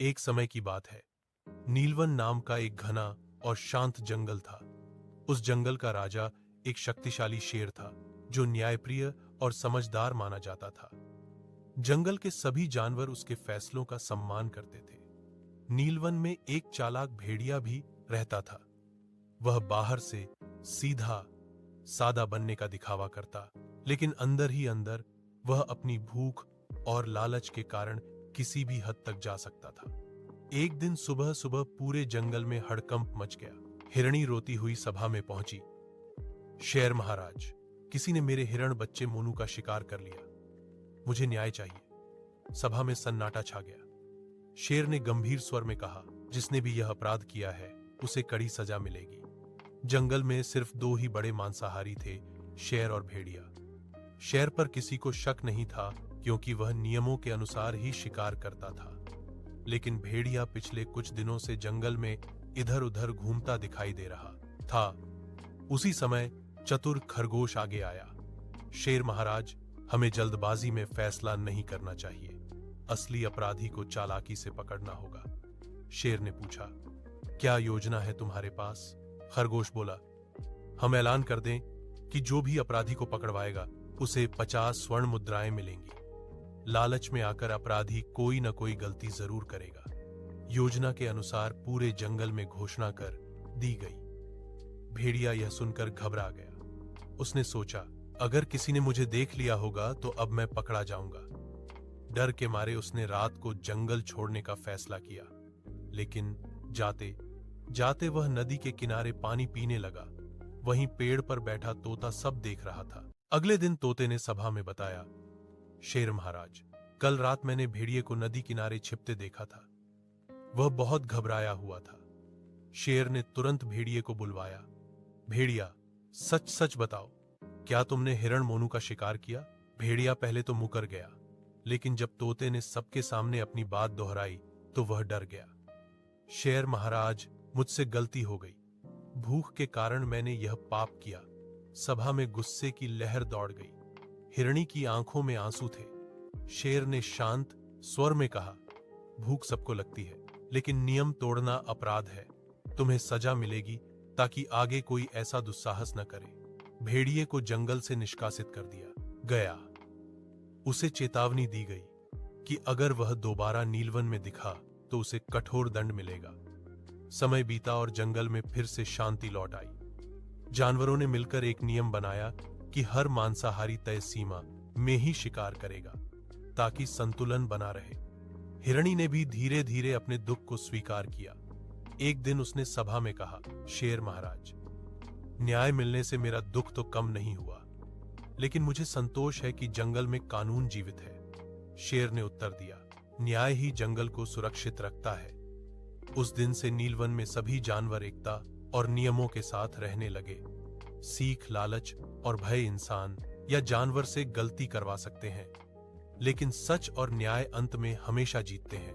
एक समय की बात है। नीलवन नाम का एक घना और शांत जंगल था। उस जंगल का राजा एक शक्तिशाली शेर था जो न्यायप्रिय और समझदार माना जाता था। जंगल के सभी जानवर उसके फैसलों का सम्मान करते थे। नीलवन में एक चालाक भेड़िया भी रहता था। वह बाहर से सीधा सादा बनने का दिखावा करता, लेकिन अंदर ही अंदर वह अपनी भूख और लालच के कारण किसी भी हद तक जा सकता था। एक दिन सुबह सुबह पूरे जंगल में हड़कंप मच गया। हिरणी रोती हुई सभा में पहुंची। शेर महाराज, किसी ने मेरे हिरण बच्चे मोनू का शिकार कर लिया। मुझे न्याय चाहिए। सभा में सन्नाटा छा गया। शेर ने गंभीर स्वर में कहा, जिसने भी यह अपराध किया है उसे कड़ी सजा मिलेगी। जंगल में सिर्फ दो ही बड़े मांसाहारी थे, शेर और भेड़िया। शेर पर किसी को शक नहीं था क्योंकि वह नियमों के अनुसार ही शिकार करता था, लेकिन भेड़िया पिछले कुछ दिनों से जंगल में इधर उधर घूमता दिखाई दे रहा था। उसी समय चतुर खरगोश आगे आया। शेर महाराज, हमें जल्दबाजी में फैसला नहीं करना चाहिए। असली अपराधी को चालाकी से पकड़ना होगा। शेर ने पूछा, क्या योजना है तुम्हारे पास? खरगोश बोला, हम ऐलान कर दें कि जो भी अपराधी को पकड़वाएगा उसे 50 स्वर्ण मुद्राएं मिलेंगी। लालच में आकर अपराधी कोई न कोई गलती जरूर करेगा। योजना के अनुसार पूरे जंगल में घोषणा कर दी गई। भेड़िया यह सुनकर घबरा गया। उसने सोचा, अगर किसी ने मुझे देख लिया होगा तो अब मैं पकड़ा जाऊंगा। डर के मारे उसने रात को जंगल छोड़ने का फैसला किया, लेकिन जाते जाते वह नदी के किनारे पानी पीने लगा। वहीं पेड़ पर बैठा तोता सब देख रहा था। अगले दिन तोते ने सभा में बताया, शेर महाराज, कल रात मैंने भेड़िए को नदी किनारे छिपते देखा था। वह बहुत घबराया हुआ था। शेर ने तुरंत भेड़िए को बुलवाया। भेड़िया, सच सच बताओ, क्या तुमने हिरण मोनू का शिकार किया? भेड़िया पहले तो मुकर गया, लेकिन जब तोते ने सबके सामने अपनी बात दोहराई तो वह डर गया। शेर महाराज, मुझसे गलती हो गई। भूख के कारण मैंने यह पाप किया। सभा में गुस्से की लहर दौड़ गई। हिरणी की आंखों में आंसू थे। शेर ने शांत स्वर में कहा, भूख सबको लगती है, लेकिन नियम तोड़ना अपराध है। तुम्हें सजा मिलेगी ताकि आगे कोई ऐसा दुस्साहस न करे। भेड़िए को जंगल से निष्कासित कर दिया गया। उसे चेतावनी दी गई कि अगर वह दोबारा नीलवन में दिखा तो उसे कठोर दंड मिलेगा। समय बीता और जंगल में फिर से शांति लौट आई। जानवरों ने मिलकर एक नियम बनाया कि हर मांसाहारी तय सीमा में ही शिकार करेगा ताकि संतुलन बना रहे। हिरणी ने भी धीरे धीरे अपने दुख को स्वीकार किया। एक दिन उसने सभा में कहा, शेर महाराज, न्याय मिलने से मेरा दुख तो कम नहीं हुआ, लेकिन मुझे संतोष है कि जंगल में कानून जीवित है। शेर ने उत्तर दिया, न्याय ही जंगल को सुरक्षित रखता है। उस दिन से नीलवन में सभी जानवर एकता और नियमों के साथ रहने लगे। सीख, लालच और भय इंसान या जानवर से गलती करवा सकते हैं, लेकिन सच और न्याय अंत में हमेशा जीतते हैं।